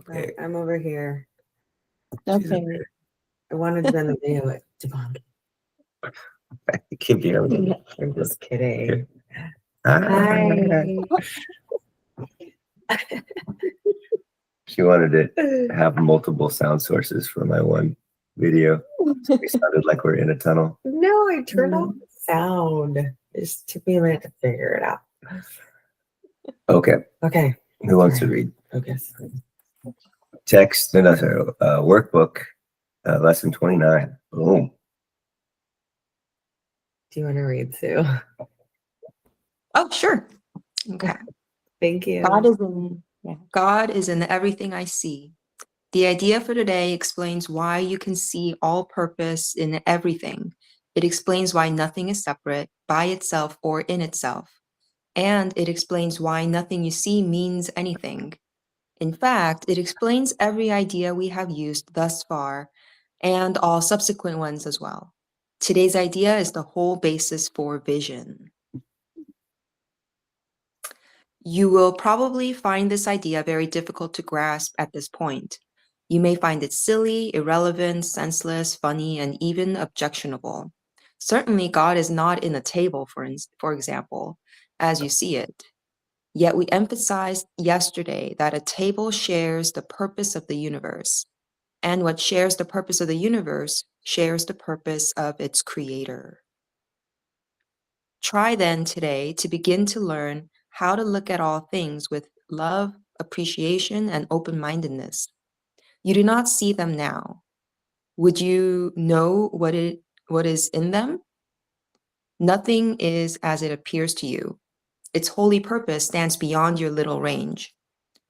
Okay. I'm over here. Okay. I wanted to be on the video with Jevon. It can be over. I'm just kidding. Hi. She wanted to have multiple sound sources for my one video. So we sounded like we're in a tunnel. No, I turned off the sound. It just took me a minute to figure it out. Okay. Okay. Who wants to read? Focus. Text, no, sorry, workbook, lesson 29. Boom. Do you want to read, Sue? Oh, sure. Okay. Thank you. God is in everything I see. The idea for today explains why you can see all purpose in everything. It explains why nothing is separate, by itself, or in itself. And it explains why nothing you see means anything. In fact, it explains every idea we have used thus far and all subsequent ones as well. Today's idea is the whole basis for vision. You will probably find this idea very difficult to grasp at this point. You may find it silly, irrelevant, senseless, funny, and even objectionable. Certainly, God is not in a table, for example, as you see it. Yet we emphasized yesterday that a table shares the purpose of the universe, and what shares the purpose of the universe shares the purpose of its creator. Try then today to begin to learn how to look at all things with love, appreciation, and open-mindedness. You do not see them now. Would you know what is in them? Nothing is as it appears to you. Its holy purpose stands beyond your little range.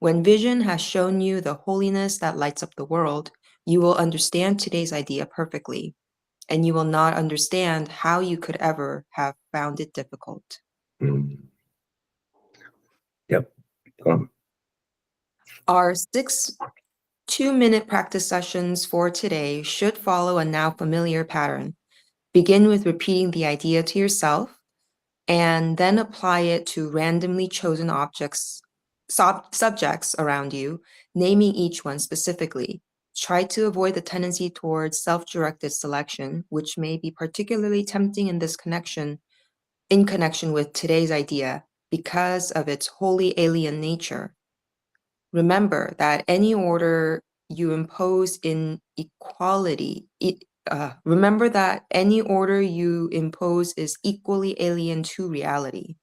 When vision has shown you the holiness that lights up the world, you will understand today's idea perfectly, and you will not understand how you could ever have found it difficult. Yep. Our 6 2-minute practice sessions for today should follow a now familiar pattern. Begin with repeating the idea to yourself, and then apply it to randomly chosen subjects around you, naming each one specifically. Try to avoid the tendency towards self-directed selection, which may be particularly tempting in connection with today's idea because of its wholly alien nature. Remember that any order you impose in equality, remember that any order you impose is equally alien to reality.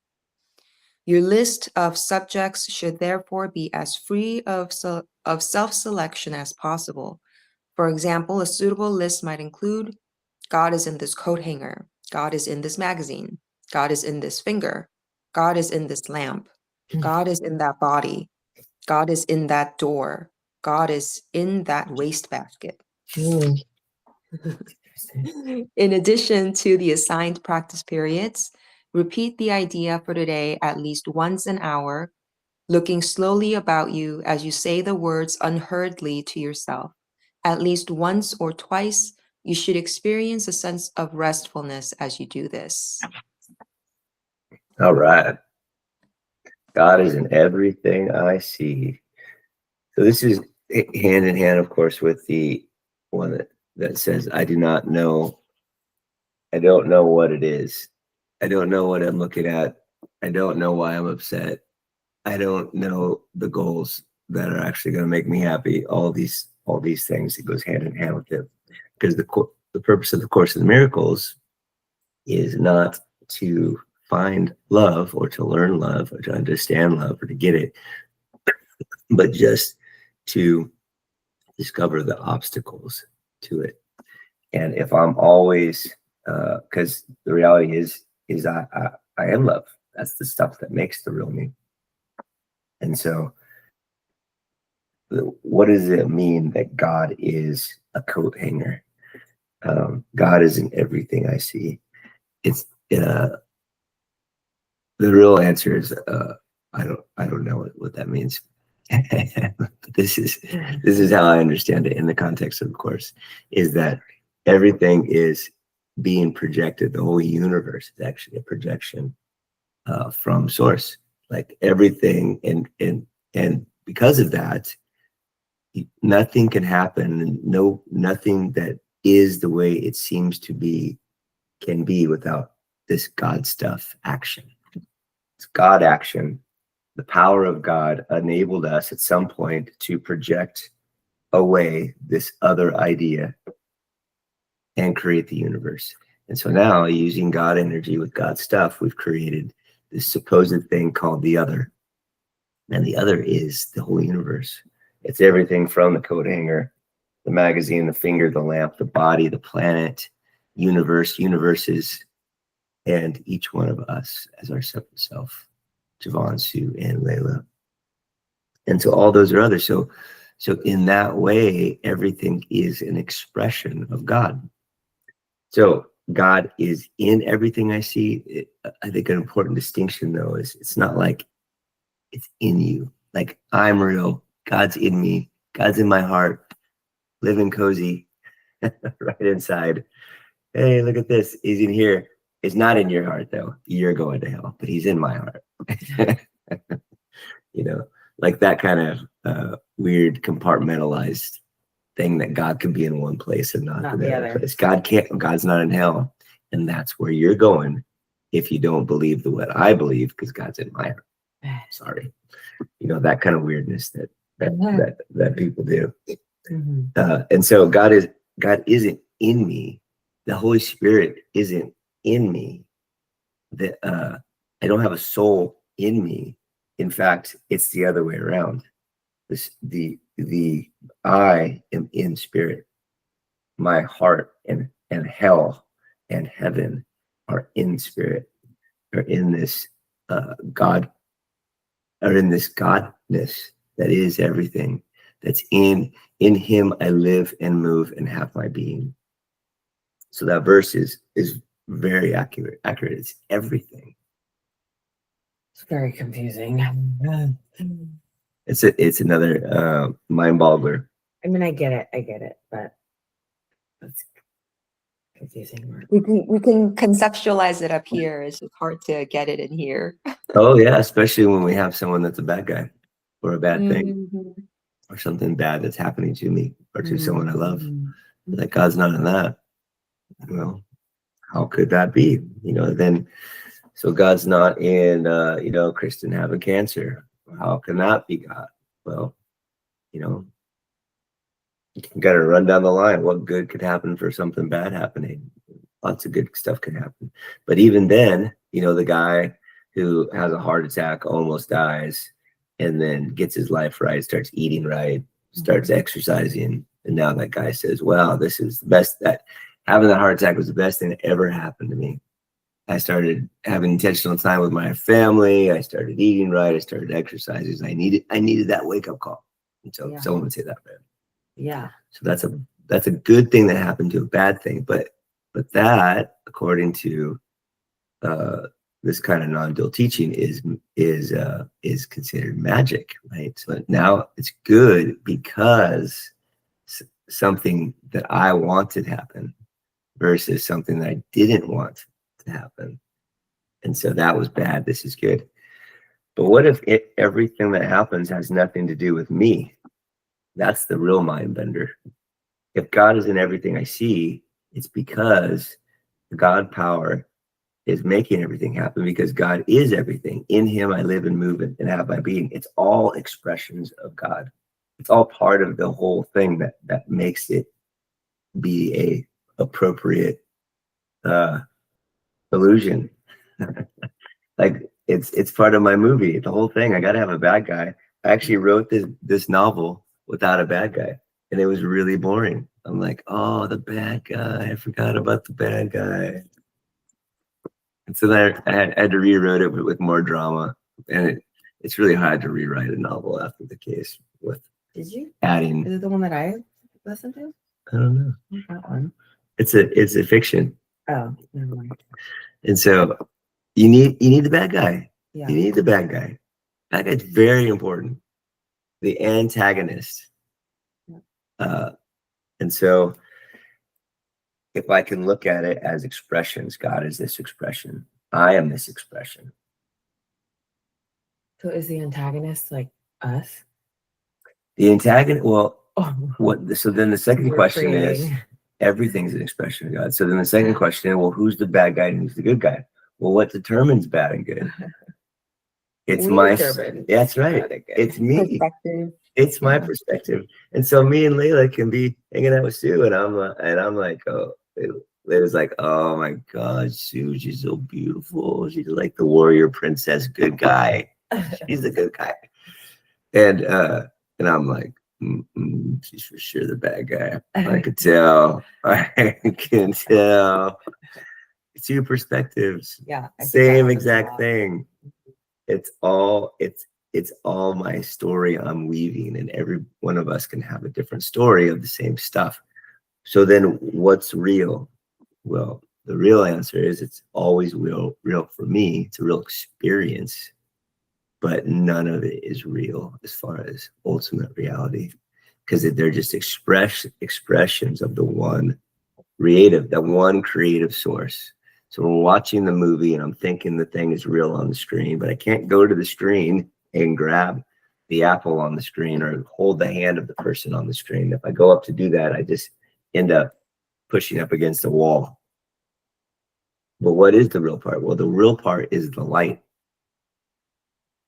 Your list of subjects should therefore be as free of self-selection as possible. For example, a suitable list might include, God is in this coat hanger, God is in this magazine, God is in this finger, God is in this lamp, God is in that body, God is in that door, God is in that wastebasket. In addition to the assigned practice periods, repeat the idea for today at least once an hour, looking slowly about you as you say the words unhurriedly to yourself. At least once or twice, you should experience a sense of restfulness as you do this. All right. God is in everything I see. So this is hand in hand, of course, with the one that says, I do not know. I don't know what it is. I don't know what I'm looking at. I don't know why I'm upset. I don't know the goals that are actually going to make me happy. All these things, it goes hand in hand with it. Because the purpose of the Course in Miracles is not to find love or to learn love or to understand love or to get it, but just to discover the obstacles to it. And if I'm always, because the reality is I am love. That's the stuff that makes the real me. And so what does it mean that God is a coat hanger? God is in everything I see. It's the real answer is I don't know what that means. this is how I understand it in the context of the Course, is that everything is being projected. The whole universe is actually a projection from Source. Like everything, and because of that, nothing can happen. Nothing that is the way it seems to be can be without this God stuff action. It's God action. The power of God enabled us at some point to project away this other idea and create the universe. And so now, using God energy with God stuff, we've created this supposed thing called the other. And the other is the whole universe. It's everything from the coat hanger, the magazine, the finger, the lamp, the body, the planet, universe, universes, and each one of us as our separate self, Jevon, Soo, and Leela. And so all those are others. So in that way, everything is an expression of God. So God is in everything I see. I think an important distinction, though, is it's not like it's in you. Like I'm real. God's in me. God's in my heart. Living cozy right inside. Hey, look at this. He's in here. It's not in your heart, though. You're going to hell, but he's in my heart. You know, like that kind of weird compartmentalized thing that God can be in one place and not in the other place. God can't. God's not in hell, and that's where you're going if you don't believe what I believe, because God's in my heart. Sorry, you know, that kind of weirdness that people do. And so God isn't in me. The Holy Spirit isn't in me. That I don't have a soul in me. In fact, it's the other way around. The I am in spirit. My heart and hell and heaven are in spirit. Are in this God. Are in this Godness that is everything. That's in Him I live and move and have my being. So that verse is very accurate. It's everything. It's very confusing. It's another mind boggler. I mean, I get it, but it's confusing. We can conceptualize it up here. It's just hard to get it in here. Oh yeah, especially when we have someone that's a bad guy or a bad thing or something bad that's happening to me or to someone I love. Like God's not in that. Well, how could that be? You know, then so God's not in you know, Kristen having cancer. How can that be God? Well, you know, you got to run down the line. What good could happen for something bad happening? Lots of good stuff can happen. But even then, you know, the guy who has a heart attack, almost dies, and then gets his life right, starts eating right, starts exercising. And now that guy says, wow, this is the best. That having that heart attack was the best thing that ever happened to me. I started having intentional time with my family. I started eating right. I started exercising. I needed that wake up call. And so someone would say that, man. Yeah. So that's a good thing that happened to a bad thing. But that, according to this kind of non-dual teaching, is considered magic, right? So now it's good because something that I wanted happen versus something that I didn't want to happen. And so that was bad. This is good. But what if everything that happens has nothing to do with me? That's the real mind bender. If God is in everything I see, it's because the God power is making everything happen, because God is everything. In Him I live and move and have my being. It's all expressions of God. It's all part of the whole thing that makes it be a appropriate illusion. Like it's part of my movie. The whole thing. I got to have a bad guy. I actually wrote this novel without a bad guy, and it was really boring. I'm like, oh, the bad guy. I forgot about the bad guy. And so then I had to rewrite it with more drama, and it's really hard to rewrite a novel after the case with. Did you? Adding. Is it the one that I listened to? I don't know. That one. It's a fiction. Oh, never mind. And so you need the bad guy. Yeah. You need the bad guy. That guy's very important. The antagonist. And so if I can look at it as expressions, God is this expression. I am this expression. So is the antagonist like us? The antagonist, well, So then the second You're question is, creating. everything's an expression of God. So then the second question, well, who's the bad guy and who's the good guy? Well, what determines bad and good? It's We my, determine that's right. bad and good. It's me. Perspective. It's my Yeah. perspective. And so me and Leela can be hanging out with Sue, and I'm like, oh, Leila's like, oh my God, Sue, she's so beautiful. She's like the warrior princess, good guy. She's the good guy. And I'm like, she's for sure the bad guy. I could tell. I can tell. Two perspectives. Yeah. I think that Same happens a exact lot. thing. It's all my story I'm weaving, and every one of us can have a different story of the same stuff. So then what's real? Well, the real answer is it's always real for me. It's a real experience, but none of it is real as far as ultimate reality, because they're just expressions of the one creative source. So we're watching the movie and I'm thinking the thing is real on the screen, but I can't go to the screen and grab the apple on the screen or hold the hand of the person on the screen. If I go up to do that, I just end up pushing up against the wall. But what is the real part? Well, the real part is the light.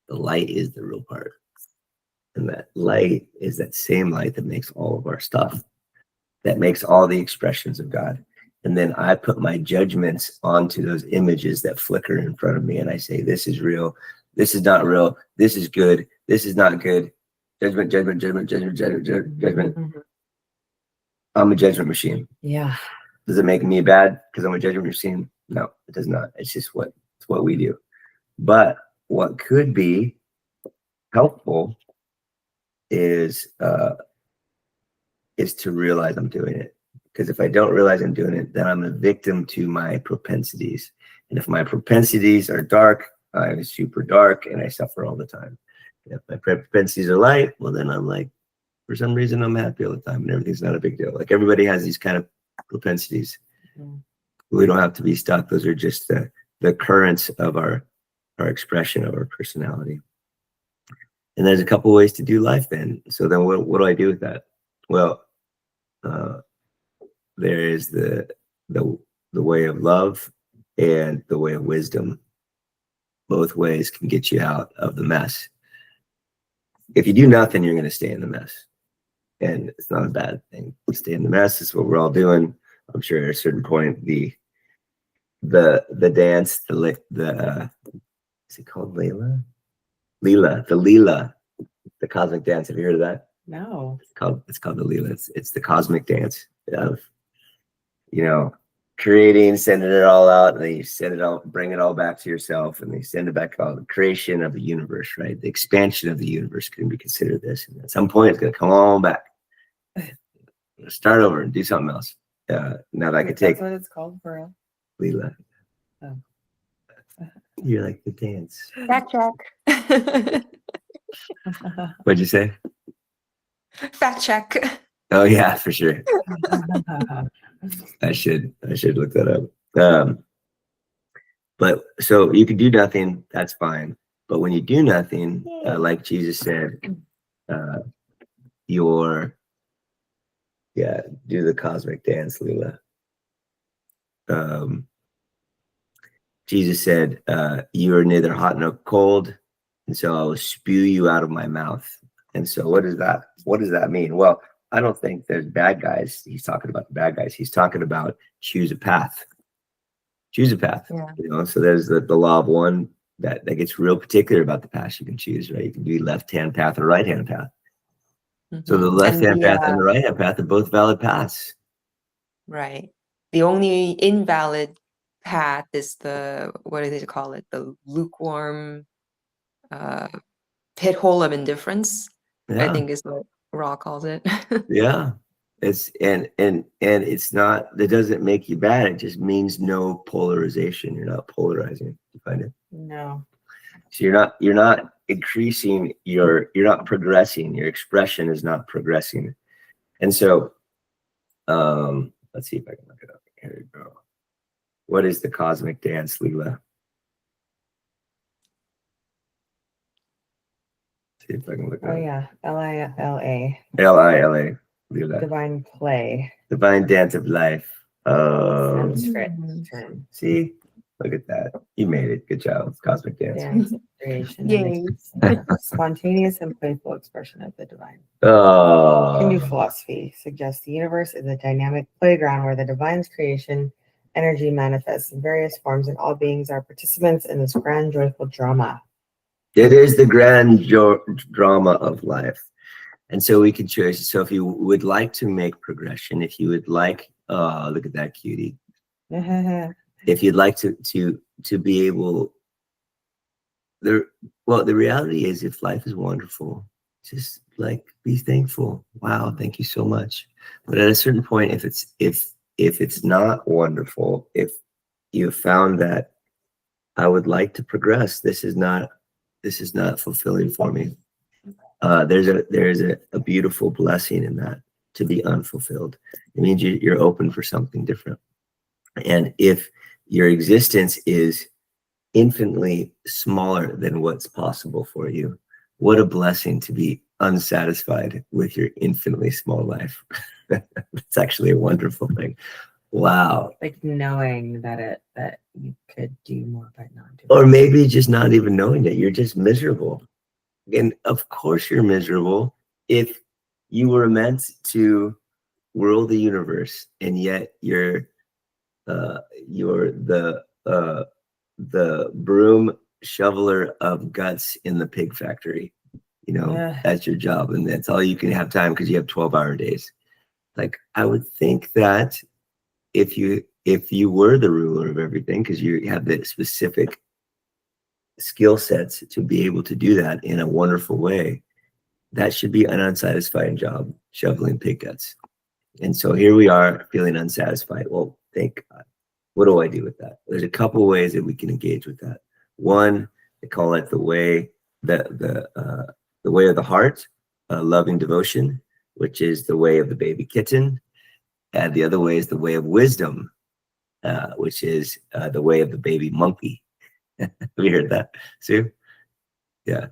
The light is the real part. And that light is that same light that makes all of our stuff, that makes all the expressions of God. And then I put my judgments onto those images that flicker in front of me. And I say, this is real. This is not real. This is good. This is not good. Judgment, judgment, judgment, judgment, judgment, judgment. Mhm. I'm a judgment machine. Yeah. Does it make me bad because I'm a judgment machine? No, it does not. It's just what we do. But what could be helpful is to realize I'm doing it. Because if I don't realize I'm doing it, then I'm a victim to my propensities. And if my propensities are dark, I'm super dark and I suffer all the time. If my propensities are light, well, then I'm like, for some reason, I'm happy all the time and everything's not a big deal. Like everybody has these kind of propensities. Mhm. We don't have to be stuck. Those are just the currents of our expression of our personality. And there's a couple ways to do life then. So then what do I do with that? Well, there is the way of love and the way of wisdom. Both ways can get you out of the mess. If you do nothing, you're going to stay in the mess. And it's not a bad thing to stay in the mess. It's what we're all doing. I'm sure at a certain point, the dance, is it called Leela? Leela, the cosmic dance. Have you heard of that? No. It's called the Leela. It's the cosmic dance of, creating, sending it all out, and then you send it all, bring it all back to yourself, and they send it back out. The creation of the universe, right? The expansion of the universe can be considered this. And at some point, it's going to come all back. Start over and do something else. Now that I could take That's what it's called for real. Leela. Oh. You're like the dance. Fact check. What'd you say? Fact check. Oh yeah, for sure. I should look that up. But so you can do nothing, that's fine. But when you do nothing, like Jesus said, do the cosmic dance, Leela. Jesus said, you are neither hot nor cold, and so I will spew you out of my mouth. And so what does that mean? Well, I don't think there's bad guys. He's talking about the bad guys. He's talking about choose a path. Choose a path. Yeah. So there's the law of one that gets real particular about the path you can choose, right? You can do left-hand path or right-hand path. Mhm. So the left-hand path and the right-hand path are both valid paths. Right. The only invalid path is what do they call it? The lukewarm pit hole of indifference. Yeah. I think is what Ra calls it. Yeah. It's and it's not, that doesn't make you bad. It just means no polarization. You're not polarizing. You find it? No. So you're not increasing you're not progressing. Your expression is not progressing. And so let's see if I can look it up. Here we go. What is the cosmic dance, Leela? See if I can look it up. Oh yeah. Lila. Lila. Leela. Divine play. Divine dance of life. Oh, Sanskrit Mm. term. see, look at that. You made it. Good job. Cosmic dance. Dance of creation. Yay. Spontaneous and playful expression of the divine. Hindu Oh, philosophy suggests the universe is a dynamic playground where the divine's creation energy manifests in various forms, and all beings are participants in this grand, joyful drama. it is the grand drama of life. And so we can choose. So if you would like to make progression, if you would like, oh, look at that cutie. If you'd like to be able, the reality is, if life is wonderful, just like be thankful. Wow, thank you so much. But at a certain point, if it's not wonderful, if you found that I would like to progress, this is not fulfilling for me. There's a beautiful blessing in that, to be unfulfilled. It means you're open for something different. And if your existence is infinitely smaller than what's possible for you, what a blessing to be unsatisfied with your infinitely small life. It's actually a wonderful thing. Wow. Like knowing that you could do more but not do Or maybe just not even knowing that you're just miserable. And of course you're miserable if you were meant to rule the universe, and yet you're the broom shoveler of guts in the pig factory. That's your job, and that's all you can have time because you have 12-hour days. Like, I would think that if you were the ruler of everything, because you have the specific skill sets to be able to do that in a wonderful way, that should be an unsatisfying job, shoveling pig guts. And so here we are feeling unsatisfied. Well, thank God. What do I do with that? There's a couple ways that we can engage with that. One, they call it the way the way of the heart, loving devotion, which is the way of the baby kitten. And the other way is the way of wisdom, which is the way of the baby monkey. Have you heard that, Sue? Yeah.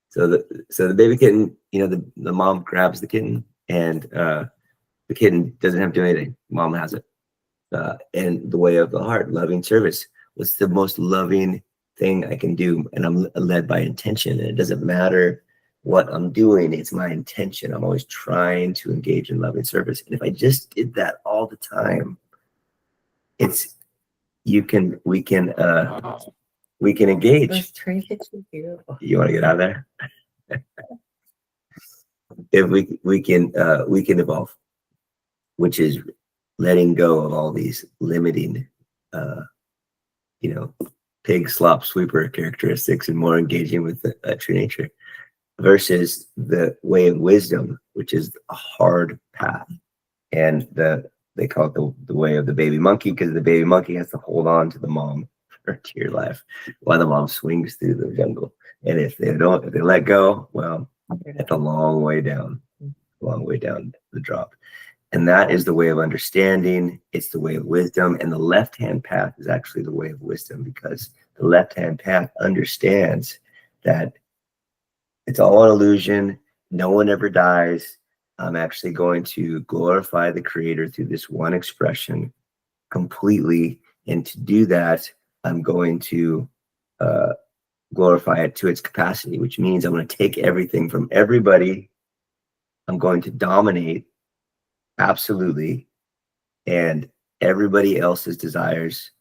So the baby kitten, the mom grabs the kitten, and the kitten doesn't have to do anything. Mom has it. And the way of the heart, loving service. What's the most loving thing I can do? And I'm led by intention. And it doesn't matter what I'm doing, it's my intention. I'm always trying to engage in loving service. And if I just did that all the time, we can engage. Those trinkets are beautiful. You want to get out of there? If we can evolve, which is letting go of all these limiting, pig slop sweeper characteristics, and more engaging with the true nature, versus the way of wisdom, which is a hard path. And they call it the way of the baby monkey, because the baby monkey has to hold on to the mom for dear life while the mom swings through the jungle. And if they let go, well, it's a long way down the drop. And that is the way of understanding. It's the way of wisdom. And the left-hand path is actually the way of wisdom, because the left-hand path understands that it's all an illusion. No one ever dies. I'm actually going to glorify the creator through this one expression completely. And to do that, I'm going to glorify it to its capacity, which means I'm going to take everything from everybody. I'm going to dominate absolutely, and everybody else's desires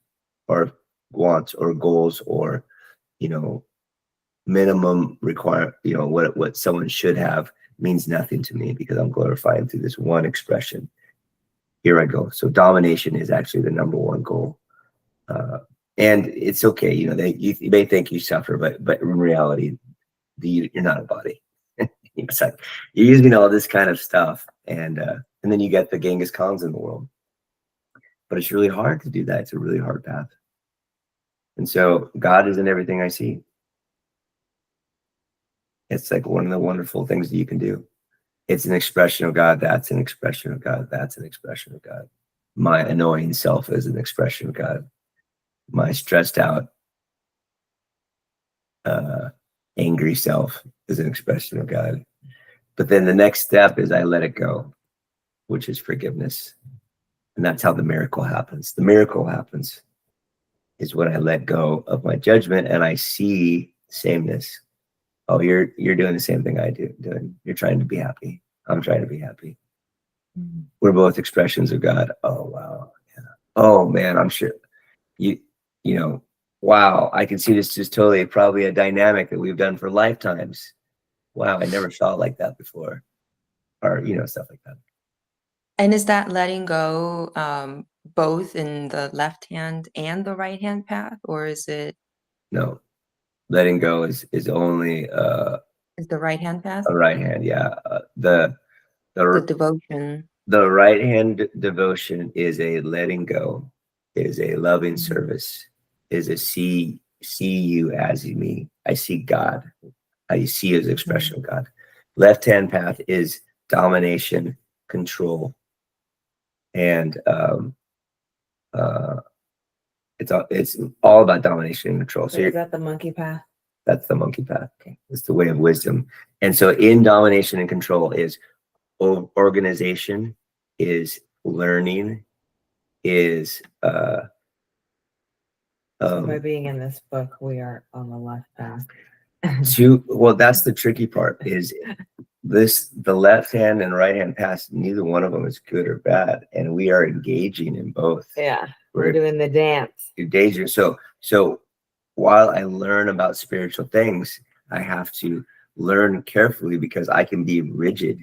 or wants or goals or minimum require what someone should have means nothing to me, because I'm glorifying through this one expression. Here I go. So domination is actually the number one goal, and it's okay. You may think you suffer, but in reality, you're not a body. It's like you're using all this kind of stuff, and then you get the Genghis Khans in the world. But it's really hard to do that. It's a really hard path. And so God is in everything I see. It's like one of the wonderful things that you can do. It's an expression of God. That's an expression of God. That's an expression of God. My annoying self is an expression of God. My stressed out, angry self is an expression of God. But then the next step is I let it go. which is forgiveness. And that's how the miracle happens. The miracle happens is when I let go of my judgment and I see sameness. Oh, you're doing the same thing I do. You're trying to be happy. I'm trying to be happy. Mhm. We're both expressions of God. Oh wow. Yeah. Oh man, I'm sure you know, wow, I can see this just totally probably a dynamic that we've done for lifetimes. Wow, I never saw it like that before. Or, stuff like that. And is that letting go both in the left hand and the right hand path, or is it No, letting go is only is the right hand path a right hand. Yeah. the The devotion? the right hand devotion is a letting go, is a loving service, is a see you as you me. I see God. I see his expression of God. Left hand path is domination, control, and it's all about domination and control. So Is that the monkey path? that's the monkey path. Okay. It's the way of wisdom. And so in domination and control is organization, is learning, is So by being in this book, we are on the left path. well, that's the tricky part is the left hand and right hand path, neither one of them is good or bad. And we are engaging in both. Yeah. We're doing the dance. Engaging. So while I learn about spiritual things, I have to learn carefully because I can be rigid.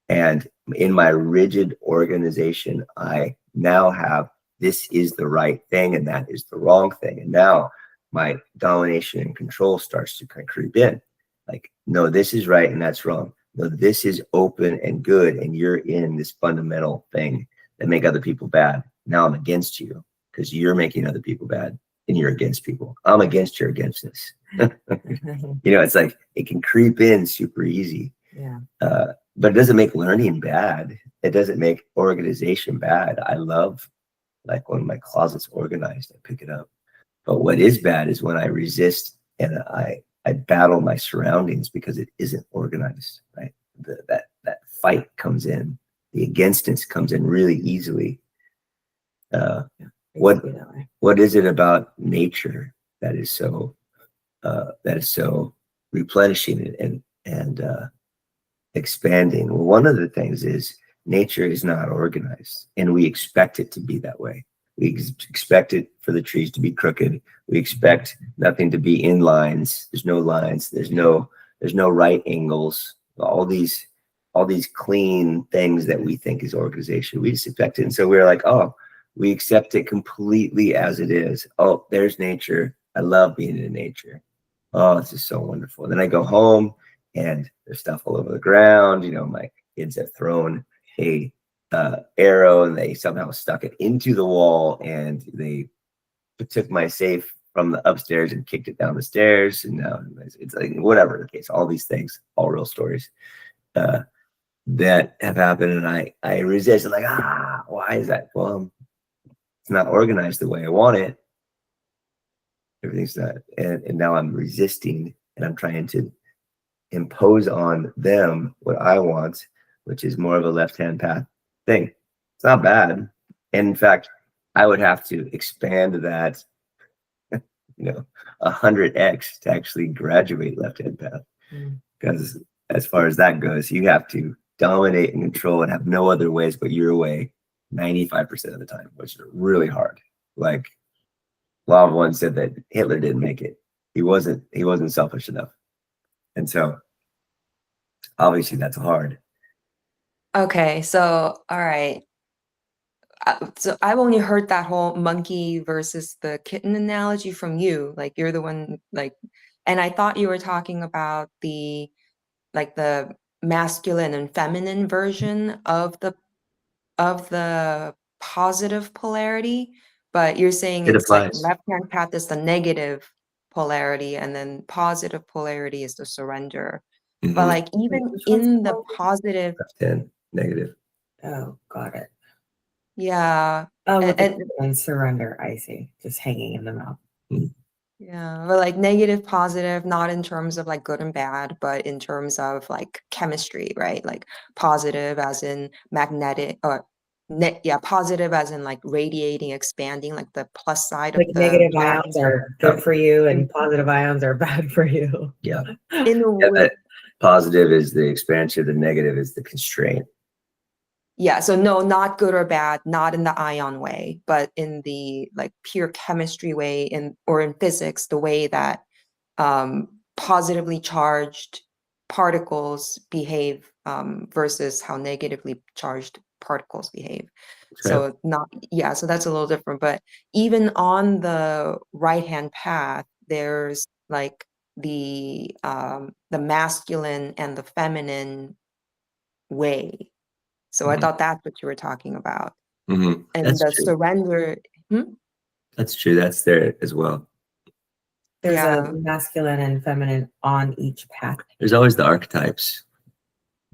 And in my rigid organization, I now have this is the right thing and that is the wrong thing. And now my domination and control starts to kind of creep in. Like, no, this is right and that's wrong. No, this is open and good. And you're in this fundamental thing that make other people bad. Now I'm against you because you're making other people bad and you're against people. I'm against your againstness. It's like it can creep in super easy. Yeah. But it doesn't make learning bad. It doesn't make organization bad. I love like when my closet's organized, I pick it up. But what is bad is when I resist and I battle my surroundings because it isn't organized, right? That fight comes in. The againstness comes in really easily. What is it about nature that is so replenishing and expanding? Well, one of the things is nature is not organized, and we expect it to be that way. We expect it for the trees to be crooked. We expect nothing to be in lines. There's no lines. There's no right angles. All these clean things that we think is organization. We just expect it, and so we're like, oh, we accept it completely as it is. Oh, there's nature. I love being in nature. Oh, this is so wonderful. Then I go home and there's stuff all over the ground. My kids have thrown a arrow and they somehow stuck it into the wall and they took my safe from the upstairs and kicked it down the stairs. And now it's like whatever the case, all these things, all real stories that have happened. And I resist. I'm like, why is that? Well, it's not organized the way I want it. Everything's not, and now I'm resisting and I'm trying to impose on them what I want, which is more of a left-hand path thing. It's not bad. And in fact, I would have to expand that, 100x to actually graduate left-hand path. Because as far as that goes, you have to dominate and control and have no other ways but your way 95% of the time, which is really hard. Like Law of One said that Hitler didn't make it. He wasn't selfish enough. And so obviously that's hard. Okay, so all right. So I've only heard that whole monkey versus the kitten analogy from you. Like you're the one, and I thought you were talking about the masculine and feminine version of the positive polarity, but you're saying It it's like applies. left-hand path is the negative polarity and then positive polarity is the surrender. But like even in the positive, Left hand, negative. Oh, got it. yeah. Oh, with the surrender, I see. Just hanging in the mouth. Yeah, but like negative, positive, not in terms of like good and bad, but in terms of like chemistry, right? Like positive as in magnetic, or positive as in like radiating, expanding, like the plus side of Like the negative ions are good for you and positive ions are bad for you. Yeah. in a Yeah, way. that positive is the expansion, the negative is the constraint. Yeah, so no, not good or bad, not in the ion way, but in the like pure chemistry way, or in physics, the way that positively charged particles behave versus how negatively charged particles behave. Okay. So that's a little different. But even on the right-hand path, there's like the masculine and the feminine way. So I Mhm. thought that's what you were talking about. Mhm. And That's the true. surrender, That's true. That's there as well. There's a yeah. masculine and feminine on each path. There's always the archetypes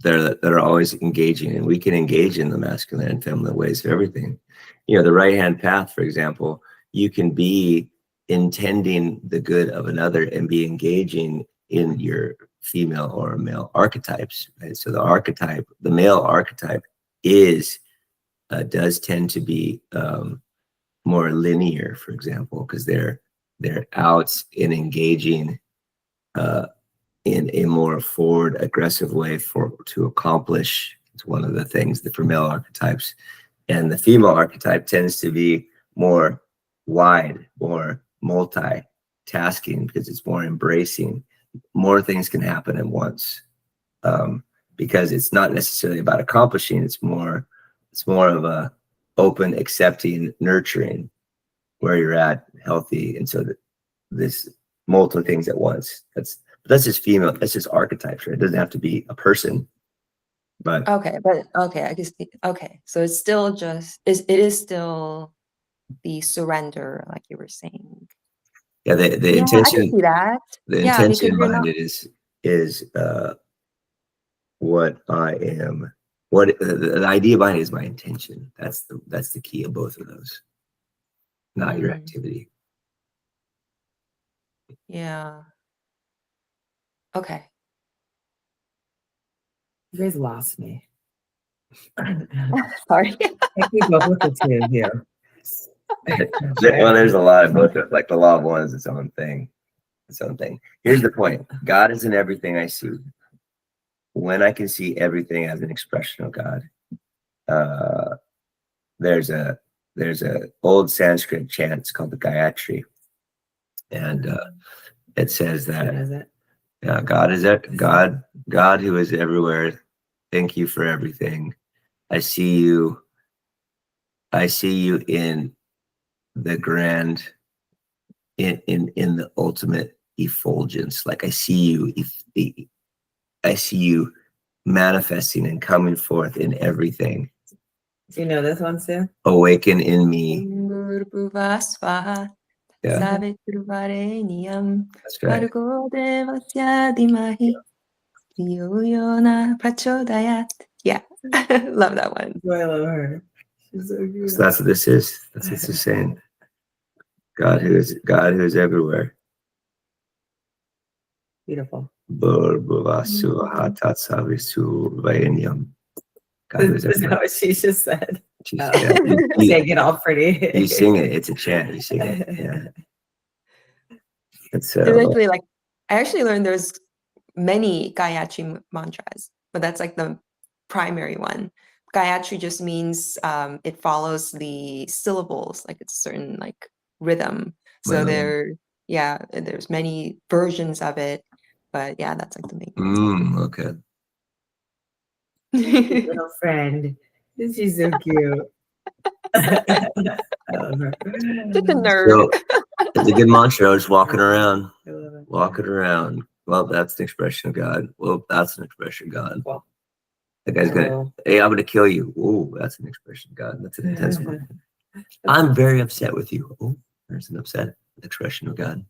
that are always engaging, and we can engage in the masculine and feminine ways of everything. You know, the right-hand path, for example, you can be intending the good of another and be engaging in your female or male archetypes, right? So the male archetype does tend to be more linear, for example, because they're out and engaging in a more forward, aggressive way to accomplish. It's one of the things that for male archetypes, and the female archetype tends to be more wide, more multitasking because it's more embracing. More things can happen at once because it's not necessarily about accomplishing. It's more of a open, accepting, nurturing where you're at, healthy, and so that this multiple things at once. That's just female. That's just archetypes, right? It doesn't have to be a person, but Okay, I guess okay. So it's still it is still the surrender, like you were saying. yeah, the Yeah, I can intention, see that. the Yeah, because intention you're behind not. it is what I am. What the idea behind it is my intention. That's the key of both of those, not your activity. Yeah. Okay. You guys lost me. Sorry. I keep up with the two of you. Well, there's a lot of both. Like the law of one is its own thing. Its own thing. Here's the point: God is in everything I see. When I can see everything as an expression of God, there's a old Sanskrit chant. It's called the Gayatri, and it says that Is it? God is God who is everywhere. Thank you for everything. I see you. I see you in the grand, in the ultimate effulgence. Like I see you. I see you manifesting and coming forth in everything. Do you know this one, Sue? Awaken in me. Yeah, that's right. Yeah. Love that one. I love her. She's so cute. So that's what this is. That's what it's saying. God who is everywhere. Beautiful. God Is who is that everywhere. what she just said? She's, Oh. yeah, Say get all pretty. you sing it. It's a chant. You sing it. Yeah. It's There's actually like I actually learned there's many Gayatri mantras, but that's like the primary one. Gayatri just means it follows the syllables, like it's a certain like rhythm. So there's many versions of it, but yeah, that's like the main one. okay. Little friend. She's so cute. I love her. Such a nerd. So it's a good mantra. Just walking around. I love it. Walking around. Well, that's an expression of God. Well, that's an expression of God. Well, That guy's gonna, hey, I'm gonna kill you. Oh, that's an expression of God. That's an intense one. I'm very upset with you. Oh, there's an upset expression of God.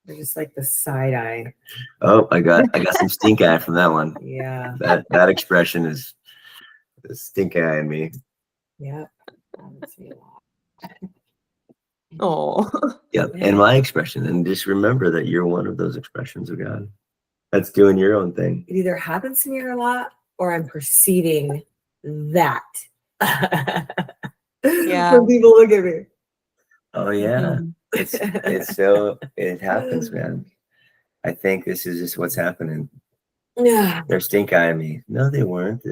They're just like the side eye. Oh, I got some stink eye from that one. Yeah. That expression is the stink eye in me. Yeah. That makes me laugh. Oh. Yep. And my expression. And just remember that you're one of those expressions of God. That's doing your own thing. It either happens to me a lot or I'm perceiving that. Yeah. When people look at me. Oh yeah. Mhm. It happens, man. I think this is just what's happening. Yeah. They're stink eyeing me. No, they weren't.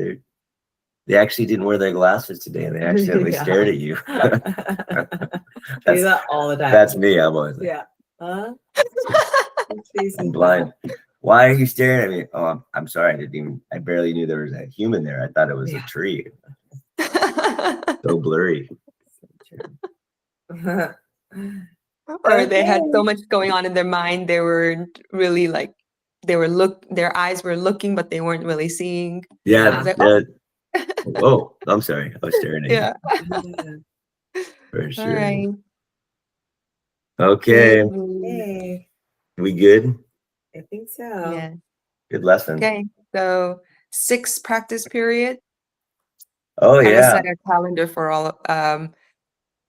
They actually didn't wear their glasses today and they accidentally Yeah. stared at you. I do that all the time. That's me. I'm always like, Yeah. I'm blind. Why are you staring at me? Oh, I'm sorry. I barely knew there was a human there. I thought it was a tree. So blurry. Or they had so much going on in their mind, they were really like their eyes were looking, but they weren't really seeing. Yeah. It's like, oh. Oh, I'm sorry. I was staring at Yeah. you. For All sure. right. Okay. Hey, We good? I think so. Yeah. Good lesson. Okay. So 6 practice period. Oh I'm gonna yeah. set a calendar for all.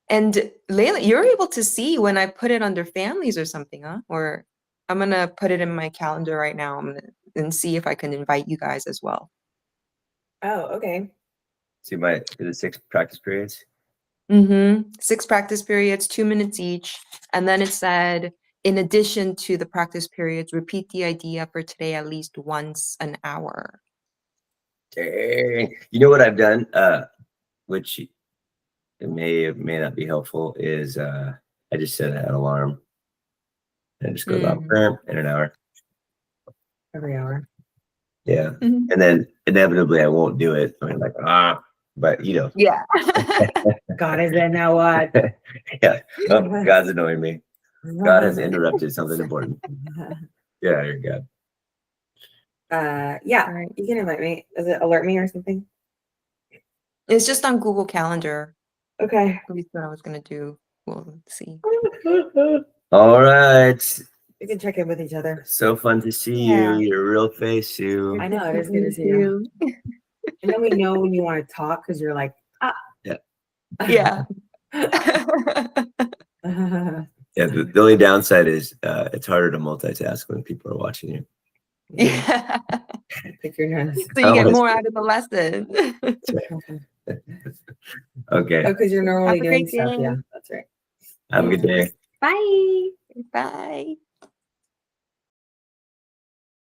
And Leila, you're able to see when I put it under families or something, huh? Or I'm gonna put it in my calendar right now. And see if I can invite you guys as well. Oh, okay. So is it 6 practice periods? 6 practice periods, 2 minutes each. And then it said, in addition to the practice periods, repeat the idea for today at least once an hour. Dang. You know what I've done? Which it may not be helpful, is I just set an alarm. And it just goes off in an hour. Every hour. Yeah. And then inevitably I won't do it. I'm like, but Yeah. God is in now what? Yeah. Oh, God's annoying me. God has interrupted something important. Yeah, you're good. Yeah, All right. you can invite me. Does it alert me or something? It's just on Google Calendar. Okay. At least what I was gonna do. We'll see. All right. We can check in with each other. So fun to see Yeah. you. Your real face, Sue. I know, it is good to see you. And then we know when you want to talk because you're like, Yeah. Yeah. Yeah. The only downside is it's harder to multitask when people are watching you. Yeah. Pick your nose. So you get more out of the lesson. Okay. Oh, because you're normally Have a doing great stuff. day. Yeah, that's right. Have a good day. Bye. Bye.